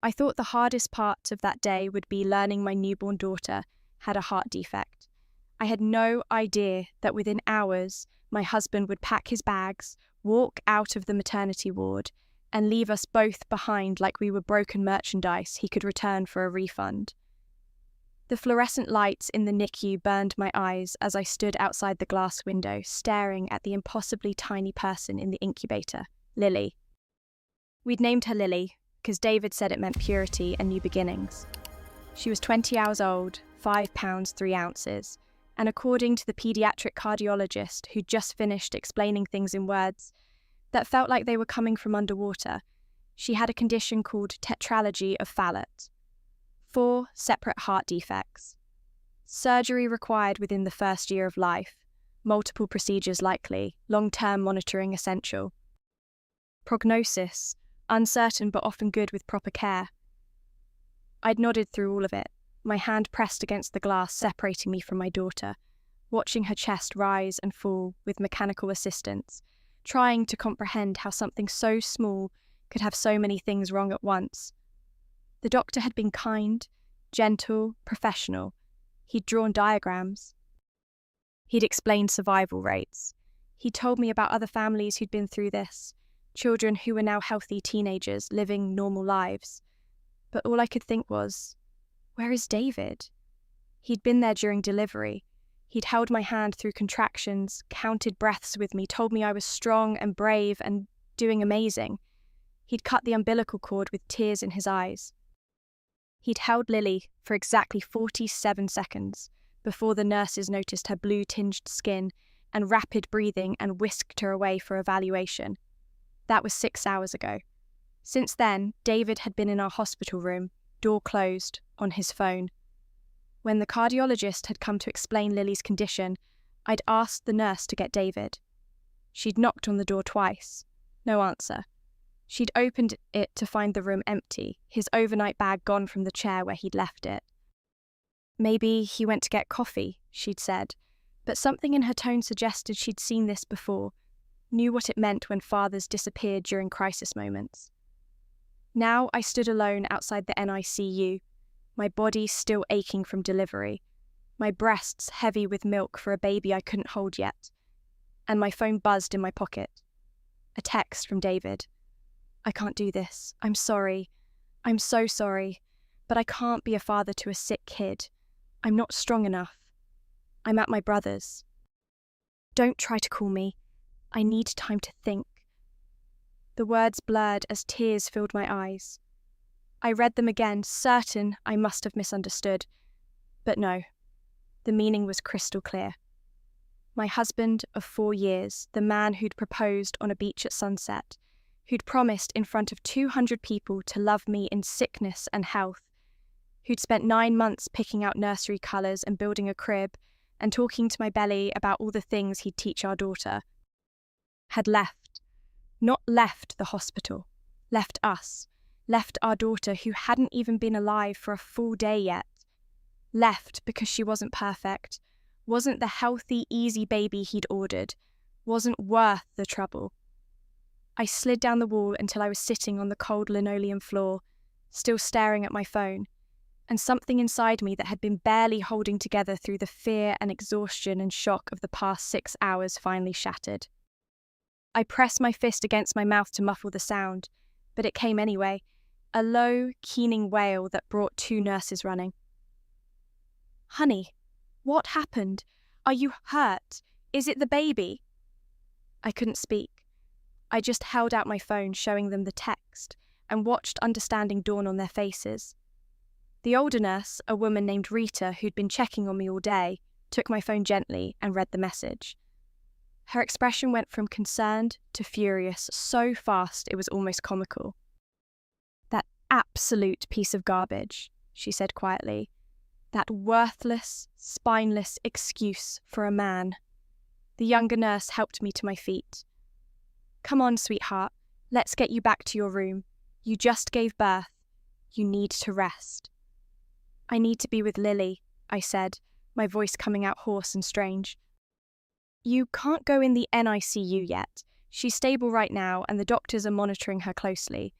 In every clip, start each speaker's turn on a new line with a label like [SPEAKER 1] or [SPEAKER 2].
[SPEAKER 1] I thought the hardest part of that day would be learning my newborn daughter had a heart defect. I had no idea that within hours, my husband would pack his bags, walk out of the maternity ward, and leave us both behind like we were broken merchandise he could return for a refund. The fluorescent lights in the NICU burned my eyes as I stood outside the glass window, staring at the impossibly tiny person in the incubator, Lily. We'd named her Lily because David said it meant purity and new beginnings. She was 20 hours old, 5 pounds 3 ounces, and according to the paediatric cardiologist who'd just finished explaining things in words that felt like they were coming from underwater, she had a condition called tetralogy of Fallot. 4 separate heart defects. Surgery required within the first year of life, multiple procedures likely, long-term monitoring essential. Prognosis, uncertain but often good with proper care. I'd nodded through all of it, my hand pressed against the glass separating me from my daughter, watching her chest rise and fall with mechanical assistance, trying to comprehend how something so small could have so many things wrong at once. The doctor had been kind, gentle, professional. He'd drawn diagrams. He'd explained survival rates. He'd told me about other families who'd been through this, children who were now healthy teenagers living normal lives. But all I could think was, where is David? He'd been there during delivery. He'd held my hand through contractions, counted breaths with me, told me I was strong and brave and doing amazing. He'd cut the umbilical cord with tears in his eyes. He'd held Lily for exactly 47 seconds before the nurses noticed her blue-tinged skin and rapid breathing and whisked her away for evaluation. That was 6 hours ago. Since then, David had been in our hospital room, door closed, on his phone. When the cardiologist had come to explain Lily's condition, I'd asked the nurse to get David. She'd knocked on the door twice. No answer. She'd opened it to find the room empty, his overnight bag gone from the chair where he'd left it. Maybe he went to get coffee, she'd said, but something in her tone suggested she'd seen this before, knew what it meant when fathers disappeared during crisis moments. Now I stood alone outside the NICU, my body still aching from delivery, my breasts heavy with milk for a baby I couldn't hold yet, and my phone buzzed in my pocket. A text from David. I can't do this. I'm sorry. I'm so sorry. But I can't be a father to a sick kid. I'm not strong enough. I'm at my brother's. Don't try to call me. I need time to think. The words blurred as tears filled my eyes. I read them again, certain I must have misunderstood. But no, the meaning was crystal clear. My husband of 4 years, the man who'd proposed on a beach at sunset, who'd promised in front of 200 people to love me in sickness and health, who'd spent 9 months picking out nursery colours and building a crib and talking to my belly about all the things he'd teach our daughter, had left. Not left the hospital, left us, left our daughter who hadn't even been alive for a full day yet. Left because she wasn't perfect, wasn't the healthy, easy baby he'd ordered, wasn't worth the trouble. I slid down the wall until I was sitting on the cold linoleum floor, still staring at my phone, and something inside me that had been barely holding together through the fear and exhaustion and shock of the past 6 hours finally shattered. I pressed my fist against my mouth to muffle the sound, but it came anyway, a low, keening wail that brought 2 nurses running. Honey, what happened? Are you hurt? Is it the baby? I couldn't speak. I just held out my phone, showing them the text, and watched understanding dawn on their faces. The older nurse, a woman named Rita who'd been checking on me all day, took my phone gently and read the message. Her expression went from concerned to furious so fast it was almost comical. That absolute piece of garbage, she said quietly. That worthless, spineless excuse for a man. The younger nurse helped me to my feet. Come on, sweetheart, let's get you back to your room. You just gave birth. You need to rest. I need to be with Lily, I said, my voice coming out hoarse and strange. You can't go in the NICU yet. She's stable right now and the doctors are monitoring her closely.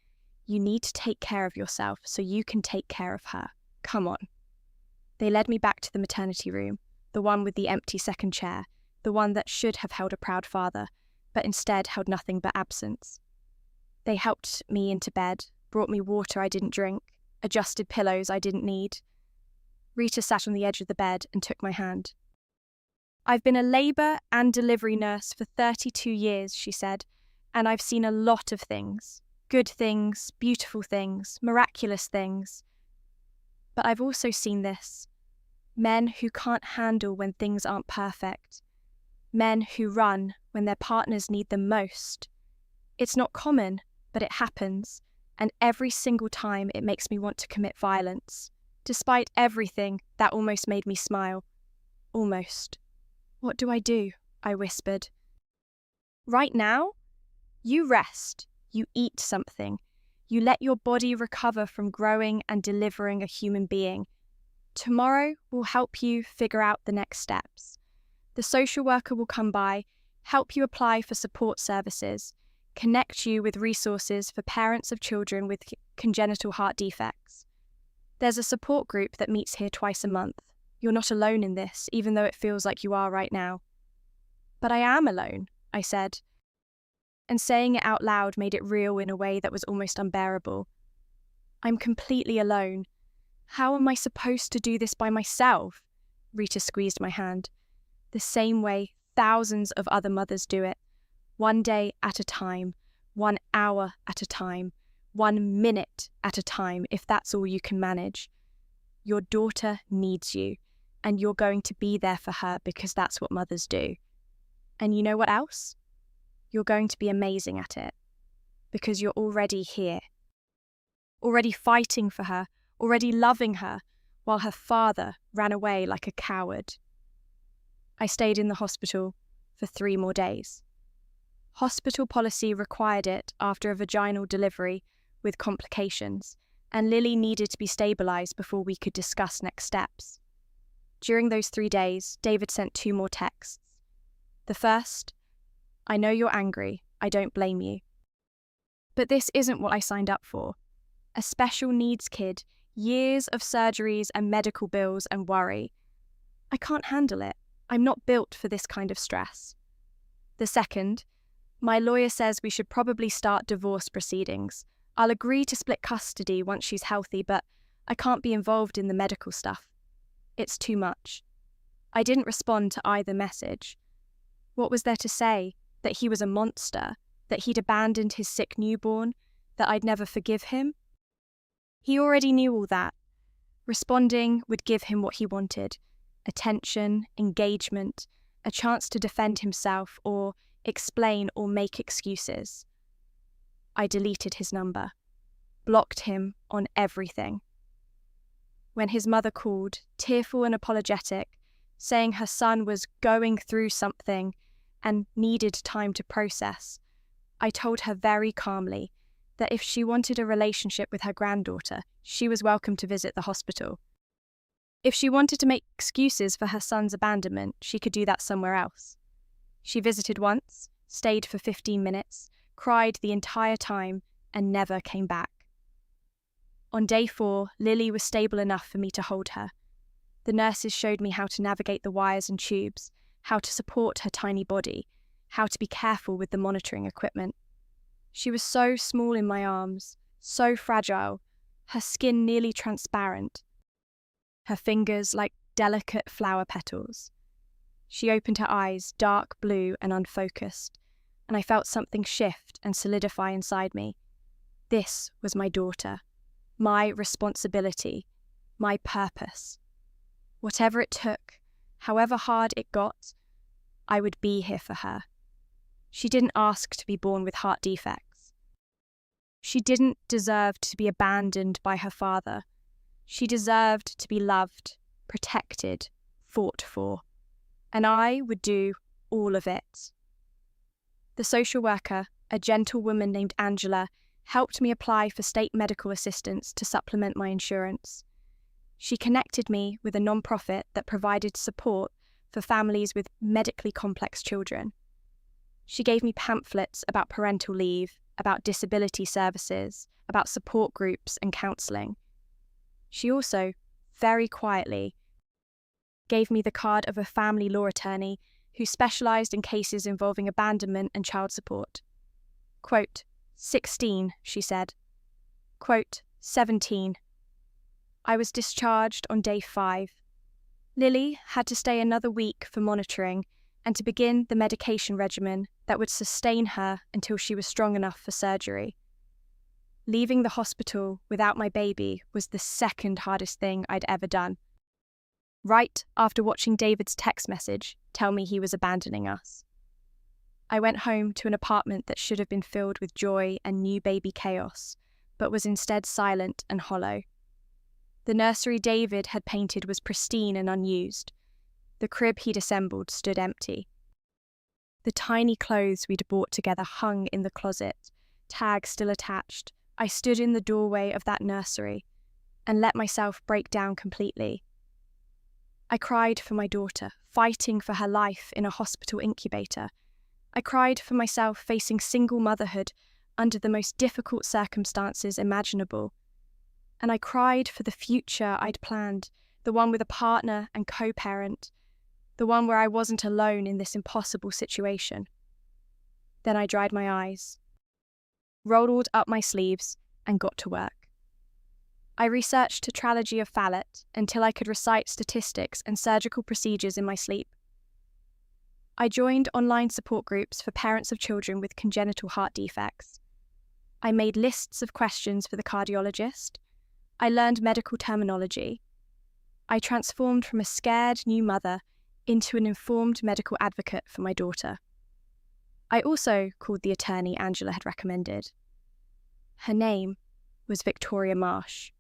[SPEAKER 1] You need to take care of yourself so you can take care of her. Come on. They led me back to the maternity room, the one with the empty second chair, the one that should have held a proud father, but instead held nothing but absence. They helped me into bed, brought me water I didn't drink, adjusted pillows I didn't need. Rita sat on the edge of the bed and took my hand. I've been a labour and delivery nurse for 32 years, she said, and I've seen a lot of things. Good things, beautiful things, miraculous things. But I've also seen this. Men who can't handle when things aren't perfect. Men who run when their partners need them most. It's not common, but it happens, and every single time it makes me want to commit violence. Despite everything, that almost made me smile. Almost. What do I do? I whispered. Right now, you rest, you eat something, you let your body recover from growing and delivering a human being. Tomorrow will help you figure out the next steps. The social worker will come by, help you apply for support services, connect you with resources for parents of children with congenital heart defects. There's a support group that meets here twice a month. You're not alone in this, even though it feels like you are right now. But I am alone, I said. And saying it out loud made it real in a way that was almost unbearable. I'm completely alone. How am I supposed to do this by myself? Rita squeezed my hand. The same way thousands of other mothers do it. 1 day at a time, 1 hour at a time, 1 minute at a time, if that's all you can manage. Your daughter needs you, and you're going to be there for her because that's what mothers do. And you know what else? You're going to be amazing at it, because you're already here. Already fighting for her, already loving her, while her father ran away like a coward. I stayed in the hospital for 3 more days. Hospital policy required it after a vaginal delivery with complications, and Lily needed to be stabilised before we could discuss next steps. During those 3 days, David sent 2 more texts. The first, I know you're angry, I don't blame you. But this isn't what I signed up for. A special needs kid, years of surgeries and medical bills and worry. I can't handle it. I'm not built for this kind of stress. The second, my lawyer says we should probably start divorce proceedings. I'll agree to split custody once she's healthy, but I can't be involved in the medical stuff. It's too much. I didn't respond to either message. What was there to say? That he was a monster? That he'd abandoned his sick newborn? That I'd never forgive him? He already knew all that. Responding would give him what he wanted: attention, engagement, a chance to defend himself or explain or make excuses. I deleted his number, blocked him on everything. When his mother called, tearful and apologetic, saying her son was going through something and needed time to process, I told her very calmly that if she wanted a relationship with her granddaughter, she was welcome to visit the hospital. If she wanted to make excuses for her son's abandonment, she could do that somewhere else. She visited once, stayed for 15 minutes, cried the entire time, and never came back. On day 4, Lily was stable enough for me to hold her. The nurses showed me how to navigate the wires and tubes, how to support her tiny body, how to be careful with the monitoring equipment. She was so small in my arms, so fragile, her skin nearly transparent, her fingers like delicate flower petals. She opened her eyes, dark blue and unfocused, and I felt something shift and solidify inside me. This was my daughter, my responsibility, my purpose. Whatever it took, however hard it got, I would be here for her. She didn't ask to be born with heart defects. She didn't deserve to be abandoned by her father. She deserved to be loved, protected, fought for. And I would do all of it. The social worker, a gentle woman named Angela, helped me apply for state medical assistance to supplement my insurance. She connected me with a non-profit that provided support for families with medically complex children. She gave me pamphlets about parental leave, about disability services, about support groups and counselling. She also, very quietly, gave me the card of a family law attorney who specialised in cases involving abandonment and child support. Quote, 16, she said. Quote, 17. I was discharged on day 5. Lily had to stay another week for monitoring and to begin the medication regimen that would sustain her until she was strong enough for surgery. Leaving the hospital without my baby was the second hardest thing I'd ever done. Right after watching David's text message tell me he was abandoning us. I went home to an apartment that should have been filled with joy and new baby chaos, but was instead silent and hollow. The nursery David had painted was pristine and unused. The crib he'd assembled stood empty. The tiny clothes we'd bought together hung in the closet, tags still attached. I stood in the doorway of that nursery and let myself break down completely. I cried for my daughter, fighting for her life in a hospital incubator. I cried for myself facing single motherhood under the most difficult circumstances imaginable. And I cried for the future I'd planned, the one with a partner and co-parent, the one where I wasn't alone in this impossible situation. Then I dried my eyes, rolled up my sleeves, and got to work. I researched tetralogy of Fallot until I could recite statistics and surgical procedures in my sleep. I joined online support groups for parents of children with congenital heart defects. I made lists of questions for the cardiologist. I learned medical terminology. I transformed from a scared new mother into an informed medical advocate for my daughter. I also called the attorney Angela had recommended. Her name was Victoria Marsh.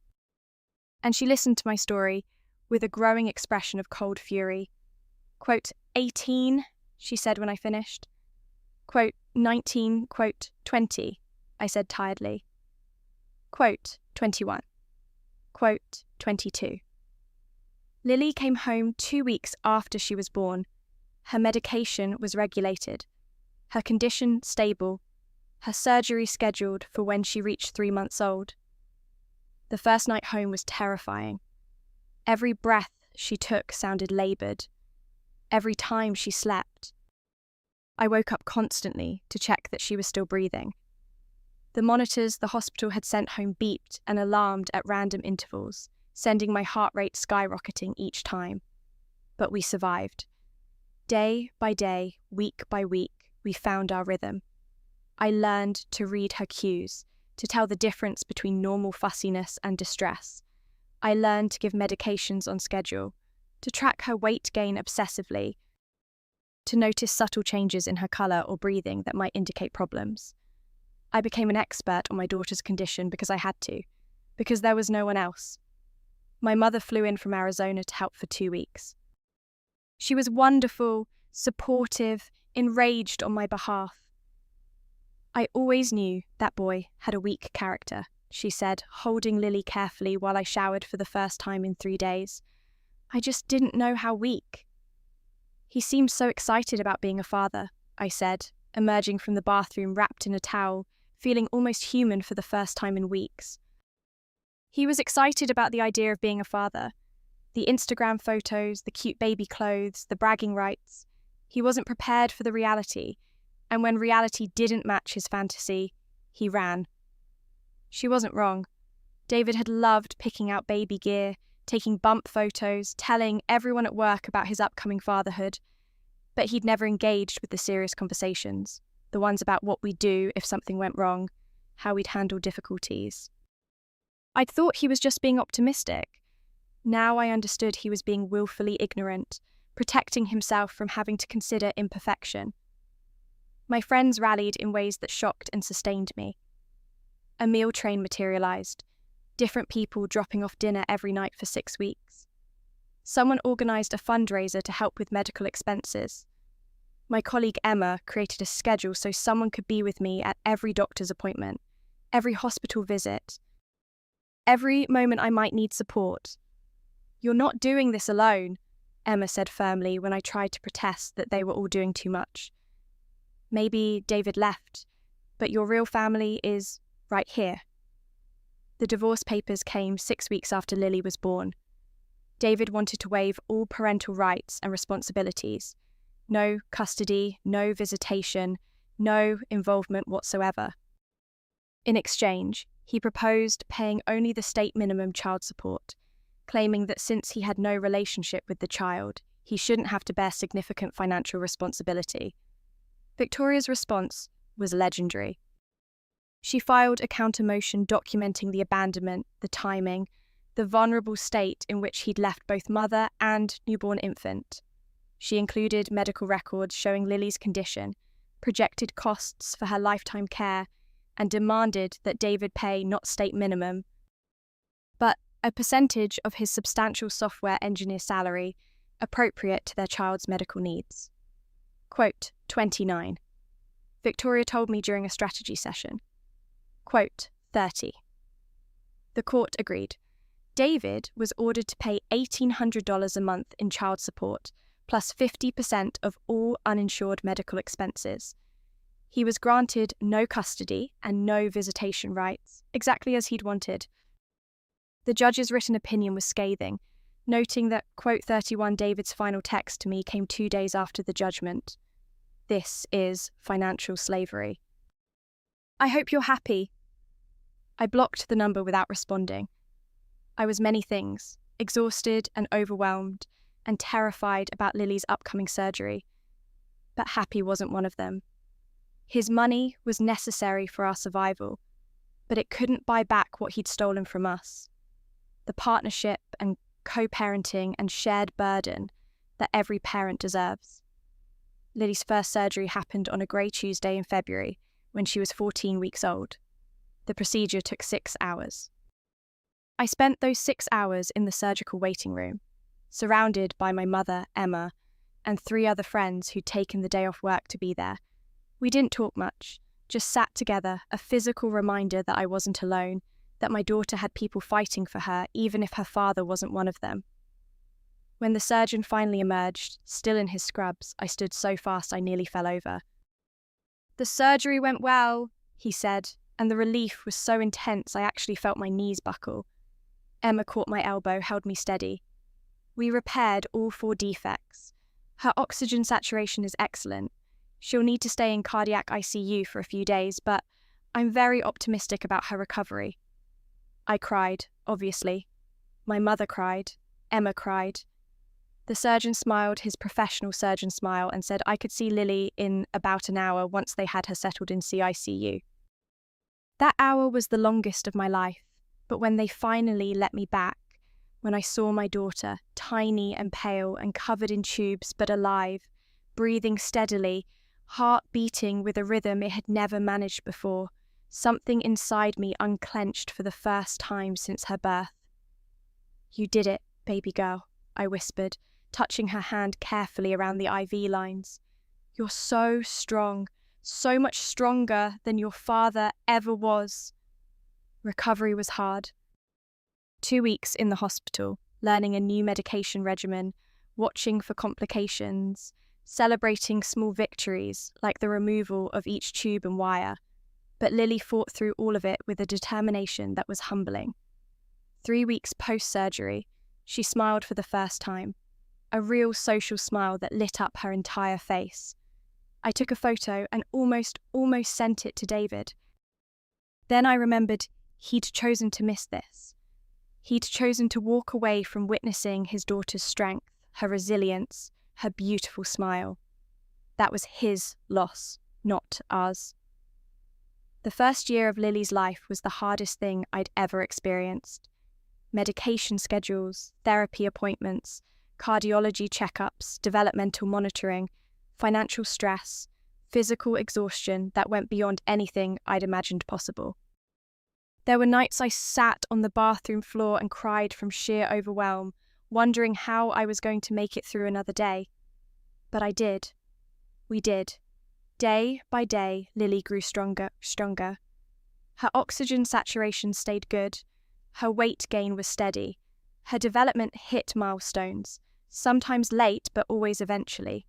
[SPEAKER 1] And she listened to my story with a growing expression of cold fury. Quote, 18, she said when I finished. Quote, 19, quote, 20, I said tiredly. Quote, 21. Quote, 22. Lily came home 2 weeks after she was born. Her medication was regulated, her condition stable, her surgery scheduled for when she reached 3 months old. The first night home was terrifying. Every breath she took sounded laboured. Every time she slept. I woke up constantly to check that she was still breathing. The monitors the hospital had sent home beeped and alarmed at random intervals, sending my heart rate skyrocketing each time. But we survived. Day by day, week by week, we found our rhythm. I learned to read her cues, to tell the difference between normal fussiness and distress. I learned to give medications on schedule, to track her weight gain obsessively, to notice subtle changes in her colour or breathing that might indicate problems. I became an expert on my daughter's condition because I had to, because there was no one else. My mother flew in from Arizona to help for 2 weeks. She was wonderful, supportive, enraged on my behalf. I always knew that boy had a weak character, she said, holding Lily carefully while I showered for the first time in 3 days. I just didn't know how weak. He seemed so excited about being a father, I said, emerging from the bathroom wrapped in a towel, feeling almost human for the first time in weeks. He was excited about the idea of being a father. The Instagram photos, the cute baby clothes, the bragging rights. He wasn't prepared for the reality, and when reality didn't match his fantasy, he ran. She wasn't wrong. David had loved picking out baby gear, taking bump photos, telling everyone at work about his upcoming fatherhood, but he'd never engaged with the serious conversations, the ones about what we'd do if something went wrong, how we'd handle difficulties. I'd thought he was just being optimistic. Now I understood he was being willfully ignorant, protecting himself from having to consider imperfection. My friends rallied in ways that shocked and sustained me. A meal train materialised, different people dropping off dinner every night for 6 weeks. Someone organised a fundraiser to help with medical expenses. My colleague Emma created a schedule so someone could be with me at every doctor's appointment, every hospital visit, every moment I might need support. "You're not doing this alone," Emma said firmly when I tried to protest that they were all doing too much. Maybe David left. but your real family is right here. The divorce papers came 6 weeks after Lily was born. David wanted to waive all parental rights and responsibilities. No custody, no visitation, no involvement whatsoever. In exchange, he proposed paying only the state minimum child support, claiming that since he had no relationship with the child, he shouldn't have to bear significant financial responsibility. Victoria's response was legendary. She filed a counter-motion documenting the abandonment, the timing, the vulnerable state in which he'd left both mother and newborn infant. She included medical records showing Lily's condition, projected costs for her lifetime care, and demanded that David pay not state minimum, but a percentage of his substantial software engineer salary appropriate to their child's medical needs. Quote, 29. Victoria told me during a strategy session. Quote, 30. The court agreed. David was ordered to pay $1,800 a month in child support, plus 50% of all uninsured medical expenses. He was granted no custody and no visitation rights, exactly as he'd wanted. The judge's written opinion was scathing, noting that, quote 31, David's final text to me came 2 days after the judgment. This is financial slavery. I hope you're happy. I blocked the number without responding. I was many things, exhausted and overwhelmed, and terrified about Lily's upcoming surgery. But happy wasn't one of them. His money was necessary for our survival, but it couldn't buy back what he'd stolen from us. The partnership and co-parenting and shared burden that every parent deserves. Lily's first surgery happened on a grey Tuesday in February when she was 14 weeks old. The procedure took 6 hours. I spent those 6 hours in the surgical waiting room, surrounded by my mother, Emma, and 3 other friends who'd taken the day off work to be there. We didn't talk much, just sat together, a physical reminder that I wasn't alone, that my daughter had people fighting for her, even if her father wasn't one of them. When the surgeon finally emerged, still in his scrubs, I stood so fast I nearly fell over. "The surgery went well," he said, and the relief was so intense I actually felt my knees buckle. Emma caught my elbow, held me steady. "We repaired all 4 defects. Her oxygen saturation is excellent. She'll need to stay in cardiac ICU for a few days, but I'm very optimistic about her recovery." I cried, obviously. My mother cried. Emma cried. The surgeon smiled his professional surgeon smile and said I could see Lily in about an hour once they had her settled in CICU. That hour was the longest of my life, but when they finally let me back, when I saw my daughter, tiny and pale and covered in tubes but alive, breathing steadily, heart beating with a rhythm it had never managed before, something inside me unclenched for the first time since her birth. "You did it, baby girl," I whispered, touching her hand carefully around the IV lines. "You're so strong, so much stronger than your father ever was." Recovery was hard. 2 weeks in the hospital, learning a new medication regimen, watching for complications, celebrating small victories like the removal of each tube and wire. But Lily fought through all of it with a determination that was humbling. 3 weeks post-surgery, she smiled for the first time, a real social smile that lit up her entire face. I took a photo and almost sent it to David. Then I remembered he'd chosen to miss this. He'd chosen to walk away from witnessing his daughter's strength, her resilience, her beautiful smile. That was his loss, not ours. The first year of Lily's life was the hardest thing I'd ever experienced. Medication schedules, therapy appointments, cardiology checkups, developmental monitoring, financial stress, physical exhaustion that went beyond anything I'd imagined possible. There were nights I sat on the bathroom floor and cried from sheer overwhelm, wondering how I was going to make it through another day. But I did. We did. Day by day, Lily grew stronger. Her oxygen saturation stayed good. Her weight gain was steady. Her development hit milestones, sometimes late but always eventually.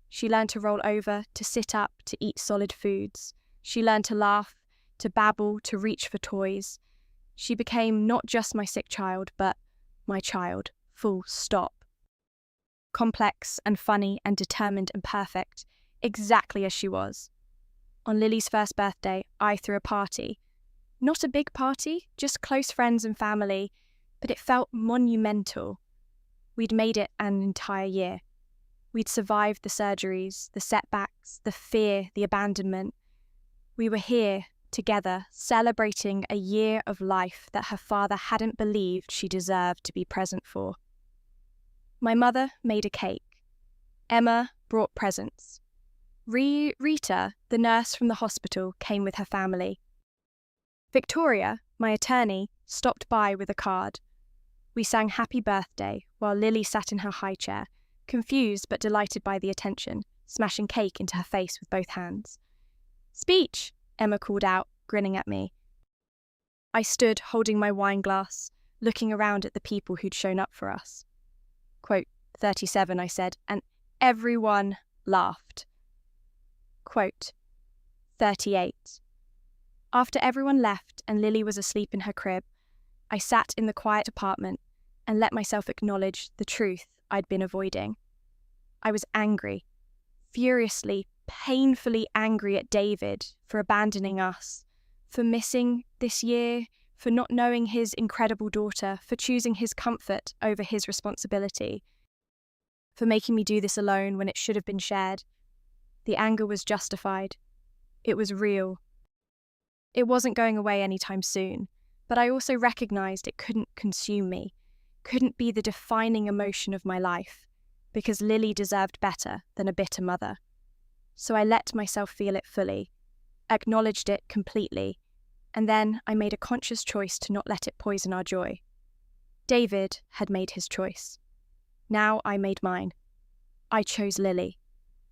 [SPEAKER 1] She learned to roll over, to sit up, to eat solid foods. She learned to laugh, to babble, to reach for toys. She became not just my sick child, but my child, full stop. Complex and funny and determined and perfect, exactly as she was. On Lily's first birthday, I threw a party. Not a big party, just close friends and family, but it felt monumental. We'd made it an entire year. We'd survived the surgeries, the setbacks, the fear, the abandonment. We were here, together, celebrating a year of life that her father hadn't believed she deserved to be present for. My mother made a cake. Emma brought presents. Rita, the nurse from the hospital, came with her family. Victoria, my attorney, stopped by with a card. We sang Happy Birthday while Lily sat in her high chair, confused but delighted by the attention, smashing cake into her face with both hands. "Speech!" Emma called out, grinning at me. I stood holding my wine glass, looking around at the people who'd shown up for us. Quote, 37, I said, and everyone laughed. Quote, 38. After everyone left and Lily was asleep in her crib, I sat in the quiet apartment and let myself acknowledge the truth I'd been avoiding. I was angry, furiously, painfully angry at David for abandoning us, for missing this year, for not knowing his incredible daughter, for choosing his comfort over his responsibility, for making me do this alone when it should have been shared. The anger was justified. It was real. It wasn't going away anytime soon, but I also recognized it couldn't consume me, couldn't be the defining emotion of my life, because Lily deserved better than a bitter mother. So I let myself feel it fully, acknowledged it completely, and then I made a conscious choice to not let it poison our joy. David had made his choice. Now I made mine. I chose Lily.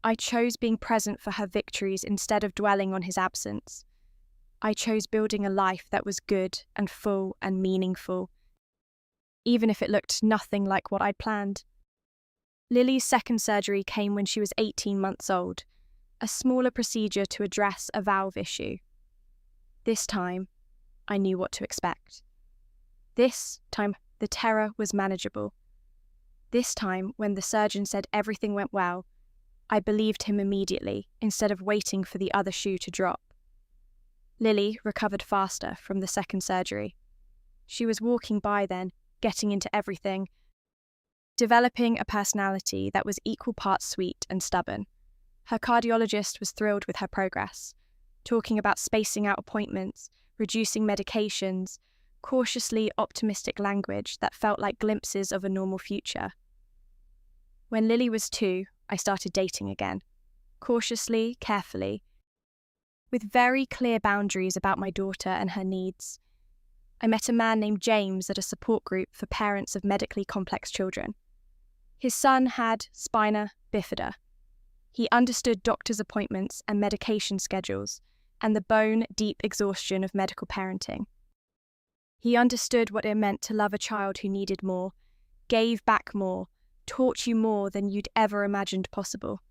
[SPEAKER 1] I chose being present for her victories instead of dwelling on his absence. I chose building a life that was good and full and meaningful, even if it looked nothing like what I'd planned. Lily's second surgery came when she was 18 months old, a smaller procedure to address a valve issue. This time, I knew what to expect. This time, the terror was manageable. This time, when the surgeon said everything went well, I believed him immediately instead of waiting for the other shoe to drop. Lily recovered faster from the second surgery. She was walking by then, getting into everything, developing a personality that was equal parts sweet and stubborn. Her cardiologist was thrilled with her progress, talking about spacing out appointments, reducing medications, cautiously optimistic language that felt like glimpses of a normal future. When Lily was 2, I started dating again, cautiously, carefully, with very clear boundaries about my daughter and her needs. I met a man named James at a support group for parents of medically complex children. His son had spina bifida. He understood doctor's appointments and medication schedules and the bone-deep exhaustion of medical parenting. He understood what it meant to love a child who needed more, gave back more, taught you more than you'd ever imagined possible.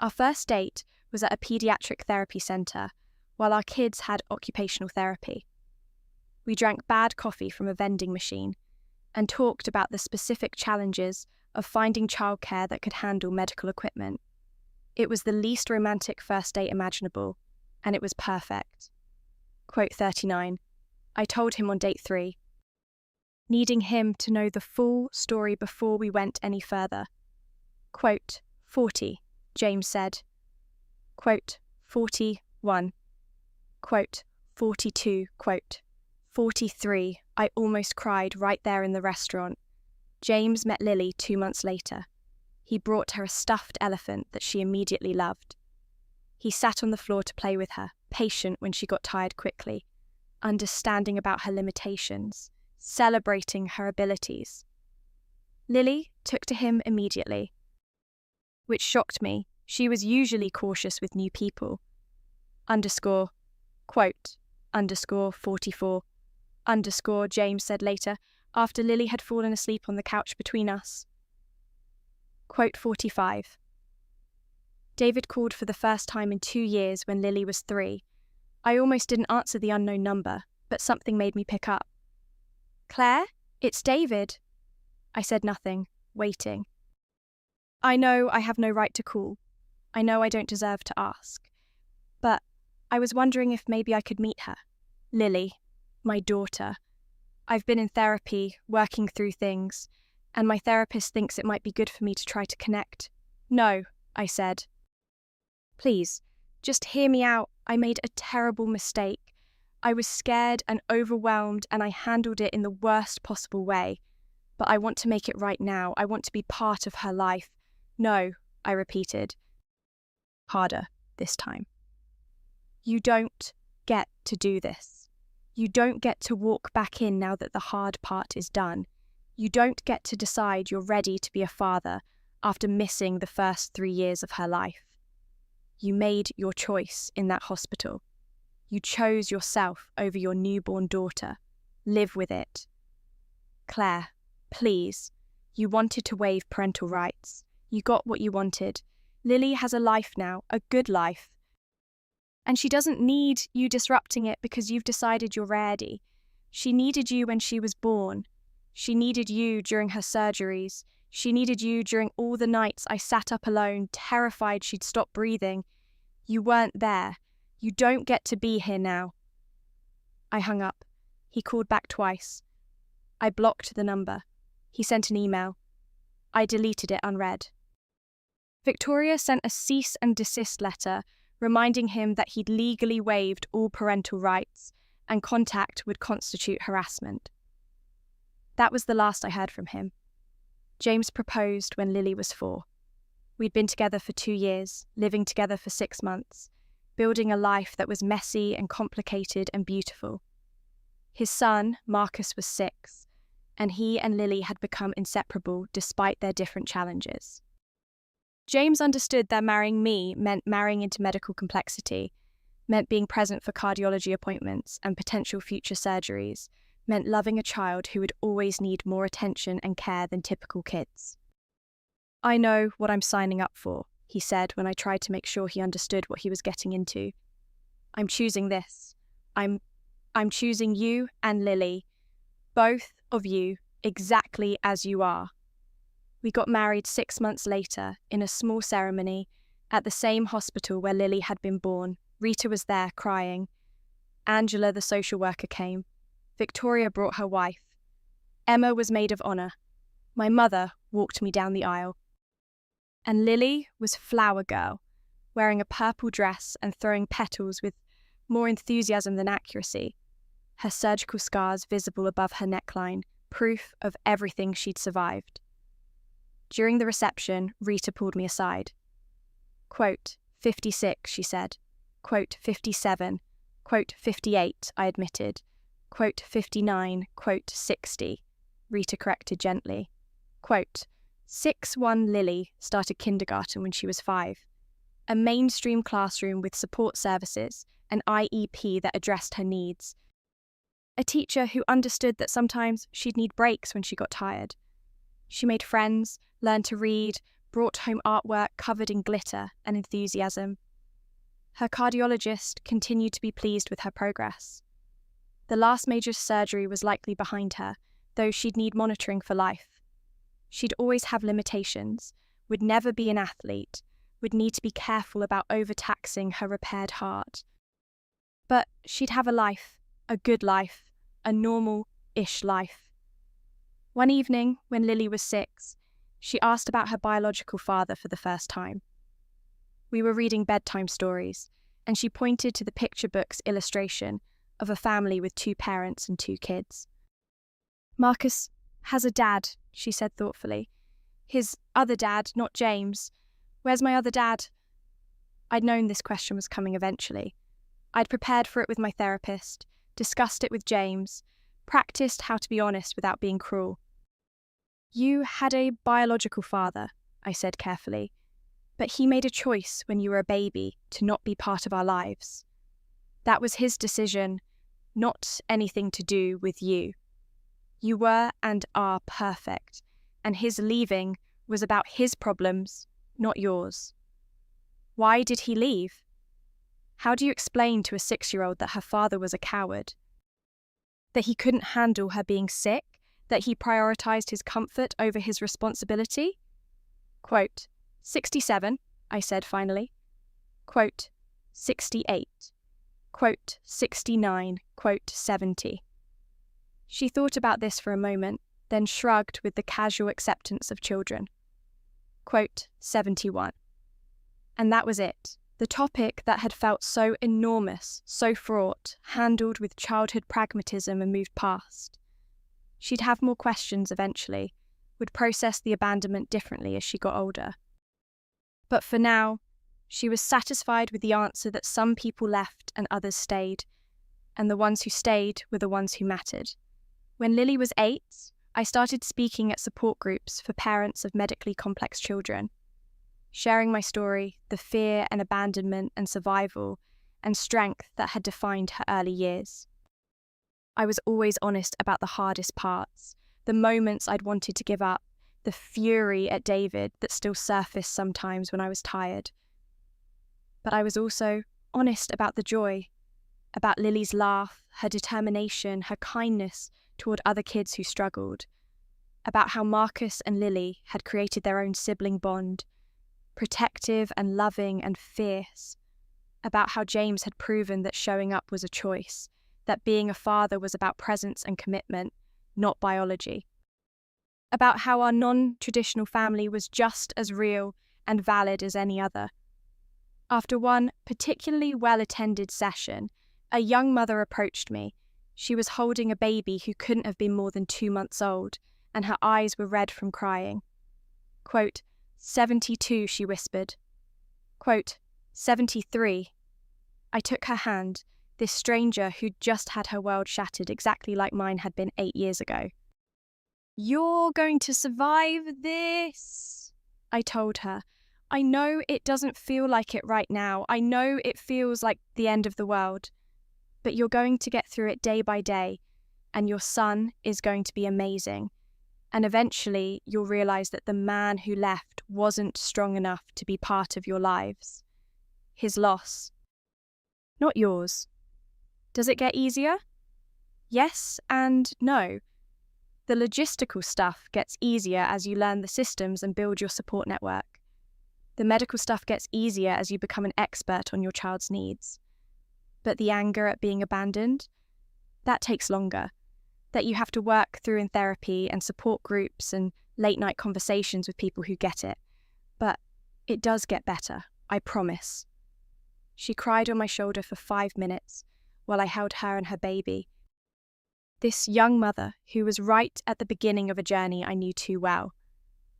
[SPEAKER 1] Our first date was at a pediatric therapy centre, while our kids had occupational therapy. We drank bad coffee from a vending machine and talked about the specific challenges of finding childcare that could handle medical equipment. It was the least romantic first date imaginable, and it was perfect. Quote 39. I told him on date 3, needing him to know the full story before we went any further. Quote 40, James said. Quote 41. Quote 42. Quote 43. I almost cried right there in the restaurant. James met Lily 2 months later. He brought her a stuffed elephant that she immediately loved. He sat on the floor to play with her, patient when she got tired quickly, understanding about her limitations, celebrating her abilities. Lily took to him immediately, which shocked me. She was usually cautious with new people. Underscore, quote, underscore 44, underscore, James said later, after Lily had fallen asleep on the couch between us. Quote 45. David called for the first time in 2 years when Lily was 3. I almost didn't answer the unknown number, but something made me pick up. "Claire, it's David." I said nothing, waiting. I know I have no right to call. I know I don't deserve to ask. But I was wondering if maybe I could meet her. Lily, my daughter. I've been in therapy, working through things, and my therapist thinks it might be good for me to try to connect. "No," I said. "Please, just hear me out. I made a terrible mistake. I was scared and overwhelmed, and I handled it in the worst possible way. But I want to make it right now. I want to be part of her life." "No," I repeated. Harder this time. "You don't get to do this. You don't get to walk back in now that the hard part is done. You don't get to decide you're ready to be a father after missing the first 3 years of her life. You made your choice in that hospital. You chose yourself over your newborn daughter. Live with it. Claire, please, you wanted to waive parental rights. You got what you wanted. Lily has a life now, a good life. And she doesn't need you disrupting it because you've decided you're ready. She needed you when she was born. She needed you during her surgeries. She needed you during all the nights I sat up alone, terrified she'd stop breathing. You weren't there. You don't get to be here now." I hung up. He called back twice. I blocked the number. He sent an email. I deleted it unread. Victoria sent a cease and desist letter reminding him that he'd legally waived all parental rights and contact would constitute harassment. That was the last I heard from him. James proposed when Lily was 4. We'd been together for 2 years, living together for 6 months, building a life that was messy and complicated and beautiful. His son, Marcus, was 6, and he and Lily had become inseparable despite their different challenges. James understood that marrying me meant marrying into medical complexity, meant being present for cardiology appointments and potential future surgeries, meant loving a child who would always need more attention and care than typical kids. "I know what I'm signing up for," he said when I tried to make sure he understood what he was getting into. "I'm choosing this. I'm choosing you and Lily, both of you exactly as you are." We got married 6 months later in a small ceremony at the same hospital where Lily had been born. Rita was there crying. Angela, the social worker, came. Victoria brought her wife. Emma was maid of honour. My mother walked me down the aisle. And Lily was Flower Girl, wearing a purple dress and throwing petals with more enthusiasm than accuracy. Her surgical scars visible above her neckline, proof of everything she'd survived. During the reception, Rita pulled me aside. Quote, 56, she said. Quote, 57. Quote, 58, I admitted. Quote, 59. Quote, 60. Rita corrected gently. Quote, 6'1" Lily started kindergarten when she was 5. A mainstream classroom with support services, an IEP that addressed her needs. A teacher who understood that sometimes she'd need breaks when she got tired. She made friends, learned to read, brought home artwork covered in glitter and enthusiasm. Her cardiologist continued to be pleased with her progress. The last major surgery was likely behind her, though she'd need monitoring for life. She'd always have limitations, would never be an athlete, would need to be careful about overtaxing her repaired heart. But she'd have a life, a good life, a normal-ish life. One evening, when Lily was 6, she asked about her biological father for the first time. We were reading bedtime stories, and she pointed to the picture book's illustration of a family with 2 parents and 2 kids. "Marcus has a dad," she said thoughtfully. "His other dad, not James. Where's my other dad?" I'd known this question was coming eventually. I'd prepared for it with my therapist, discussed it with James, practiced how to be honest without being cruel. "You had a biological father," I said carefully, "but he made a choice when you were a baby to not be part of our lives. That was his decision, not anything to do with you. You were and are perfect, and his leaving was about his problems, not yours." Why did he leave? How do you explain to a 6-year-old that her father was a coward? That he couldn't handle her being sick? That he prioritized his comfort over his responsibility? Quote, 67, I said finally. Quote, 68. Quote, 69. Quote, 70. She thought about this for a moment, then shrugged with the casual acceptance of children. Quote, 71. And that was it. The topic that had felt so enormous, so fraught, handled with childhood pragmatism and moved past. She'd have more questions eventually, would process the abandonment differently as she got older. But for now, she was satisfied with the answer that some people left and others stayed, and the ones who stayed were the ones who mattered. When Lily was 8, I started speaking at support groups for parents of medically complex children, sharing my story, the fear and abandonment and survival and strength that had defined her early years. I was always honest about the hardest parts, the moments I'd wanted to give up, the fury at David that still surfaced sometimes when I was tired. But I was also honest about the joy, about Lily's laugh, her determination, her kindness toward other kids who struggled, about how Marcus and Lily had created their own sibling bond, protective and loving and fierce, about how James had proven that showing up was a choice, that being a father was about presence and commitment, not biology, about how our non-traditional family was just as real and valid as any other. After one particularly well-attended session, a young mother approached me. She was holding a baby who couldn't have been more than 2 months old, and her eyes were red from crying. Quote, 72, she whispered. Quote, 73. I took her hand, this stranger who'd just had her world shattered exactly like mine had been 8 years ago. You're going to survive this, I told her. I know it doesn't feel like it right now. I know it feels like the end of the world. But you're going to get through it day by day, and your son is going to be amazing. And eventually you'll realize that the man who left wasn't strong enough to be part of your lives. His loss, not yours. Does it get easier? Yes and no. The logistical stuff gets easier as you learn the systems and build your support network. The medical stuff gets easier as you become an expert on your child's needs. But the anger at being abandoned, that takes longer. That you have to work through in therapy and support groups and late-night conversations with people who get it. But it does get better, I promise. She cried on my shoulder for 5 minutes while I held her and her baby. This young mother who was right at the beginning of a journey I knew too well.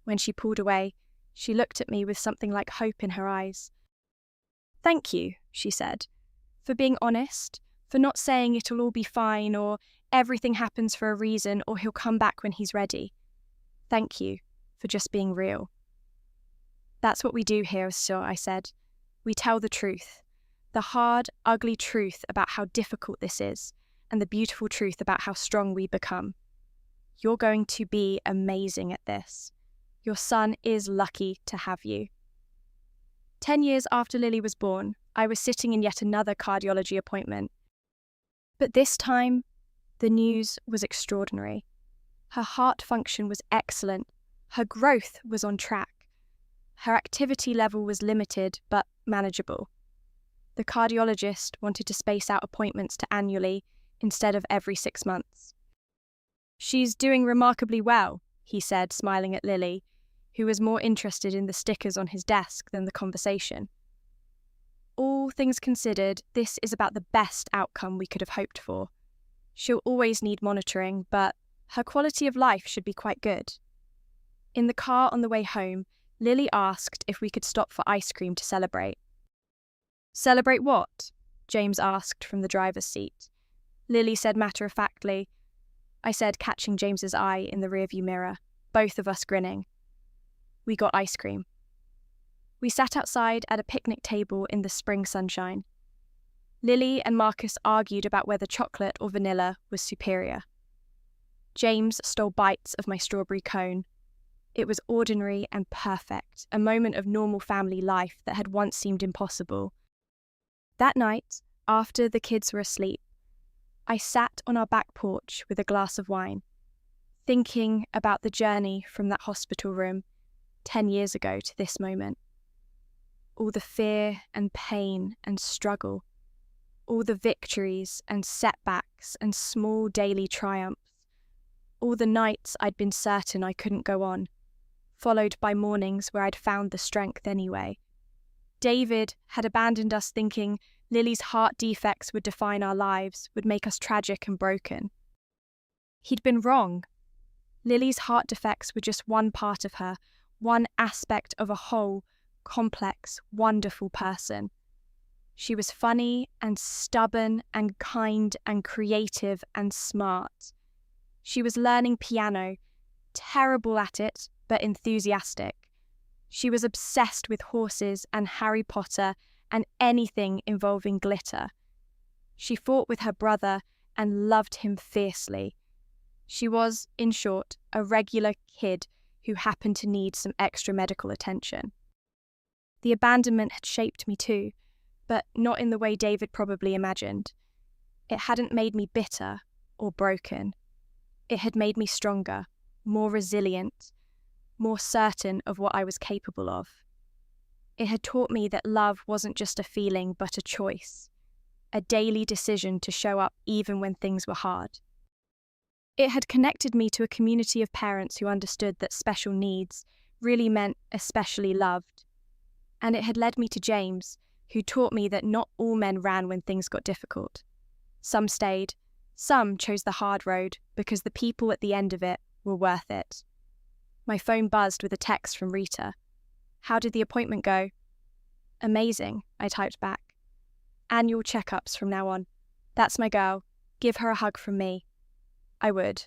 [SPEAKER 1] When she pulled away, she looked at me with something like hope in her eyes. Thank you, she said, for being honest, for not saying it'll all be fine or everything happens for a reason or he'll come back when he's ready. Thank you for just being real. That's what we do here, so I said. We tell the truth, the hard, ugly truth about how difficult this is, and the beautiful truth about how strong we become. You're going to be amazing at this. Your son is lucky to have you. 10 years after Lily was born, I was sitting in yet another cardiology appointment. But this time, the news was extraordinary. Her heart function was excellent. Her growth was on track. Her activity level was limited, but manageable. The cardiologist wanted to space out appointments to annually instead of every 6 months. She's doing remarkably well, he said, smiling at Lily, who was more interested in the stickers on his desk than the conversation. All things considered, this is about the best outcome we could have hoped for. She'll always need monitoring, but her quality of life should be quite good. In the car on the way home, Lily asked if we could stop for ice cream to celebrate. Celebrate what? James asked from the driver's seat. Lily said matter-of-factly. I said, catching James's eye in the rearview mirror, both of us grinning. We got ice cream. We sat outside at a picnic table in the spring sunshine. Lily and Marcus argued about whether chocolate or vanilla was superior. James stole bites of my strawberry cone. It was ordinary and perfect, a moment of normal family life that had once seemed impossible. That night, after the kids were asleep, I sat on our back porch with a glass of wine, thinking about the journey from that hospital room 10 years ago to this moment. All the fear and pain and struggle, all the victories and setbacks and small daily triumphs, all the nights I'd been certain I couldn't go on, followed by mornings where I'd found the strength anyway. David had abandoned us thinking Lily's heart defects would define our lives, would make us tragic and broken. He'd been wrong. Lily's heart defects were just one part of her, one aspect of a whole, complex, wonderful person. She was funny and stubborn and kind and creative and smart. She was learning piano, terrible at it, but enthusiastic. She was obsessed with horses and Harry Potter and anything involving glitter. She fought with her brother and loved him fiercely. She was, in short, a regular kid who happened to need some extra medical attention. The abandonment had shaped me too, but not in the way David probably imagined. It hadn't made me bitter or broken. It had made me stronger, more resilient, more certain of what I was capable of. It had taught me that love wasn't just a feeling but a choice, a daily decision to show up even when things were hard. It had connected me to a community of parents who understood that special needs really meant especially loved. And it had led me to James, who taught me that not all men ran when things got difficult. Some stayed, some chose the hard road because the people at the end of it were worth it. My phone buzzed with a text from Rita. "How did the appointment go?" "Amazing," I typed back. "Annual checkups from now on. That's my girl. Give her a hug from me." I would.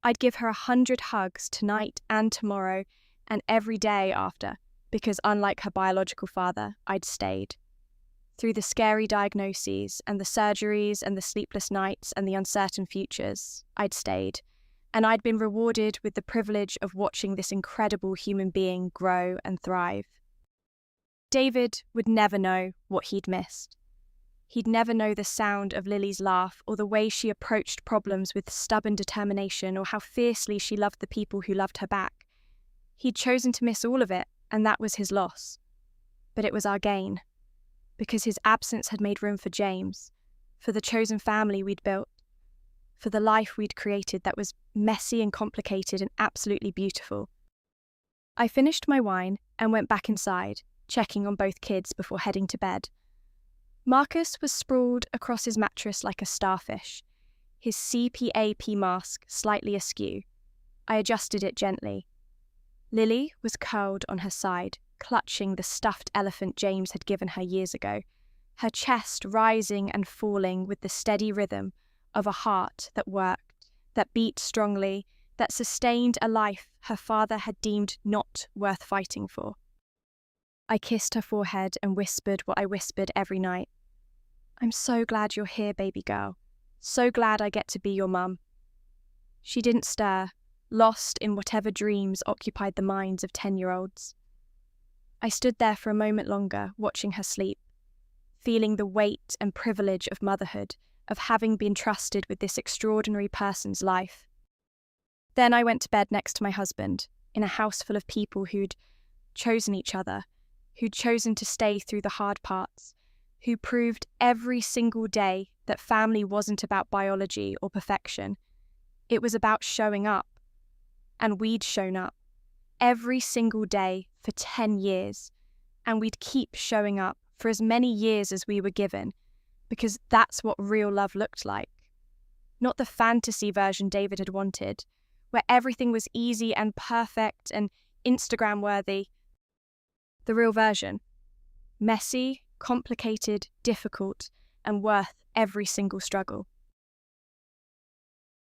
[SPEAKER 1] I'd give her 100 hugs tonight and tomorrow and every day after, because unlike her biological father, I'd stayed. Through the scary diagnoses and the surgeries and the sleepless nights and the uncertain futures, I'd stayed. And I'd been rewarded with the privilege of watching this incredible human being grow and thrive. David would never know what he'd missed. He'd never know the sound of Lily's laugh or the way she approached problems with stubborn determination or how fiercely she loved the people who loved her back. He'd chosen to miss all of it, and that was his loss. But it was our gain, because his absence had made room for James, for the chosen family we'd built, for the life we'd created that was messy and complicated and absolutely beautiful. I finished my wine and went back inside, checking on both kids before heading to bed. Marcus was sprawled across his mattress like a starfish, his CPAP mask slightly askew. I adjusted it gently. Lily was curled on her side, clutching the stuffed elephant James had given her years ago, her chest rising and falling with the steady rhythm of a heart that worked, that beat strongly, that sustained a life her father had deemed not worth fighting for. I kissed her forehead and whispered what I whispered every night. "I'm so glad you're here, baby girl. So glad I get to be your mum." She didn't stir, lost in whatever dreams occupied the minds of 10-year-olds. I stood there for a moment longer, watching her sleep, feeling the weight and privilege of motherhood, of having been trusted with this extraordinary person's life. Then I went to bed next to my husband, in a house full of people who'd chosen each other, who'd chosen to stay through the hard parts, who proved every single day that family wasn't about biology or perfection. It was about showing up. And we'd shown up every single day for 10 years, and we'd keep showing up for as many years as we were given, because that's what real love looked like. Not the fantasy version David had wanted, where everything was easy and perfect and Instagram-worthy. The real version. Messy, complicated, difficult, and worth every single struggle.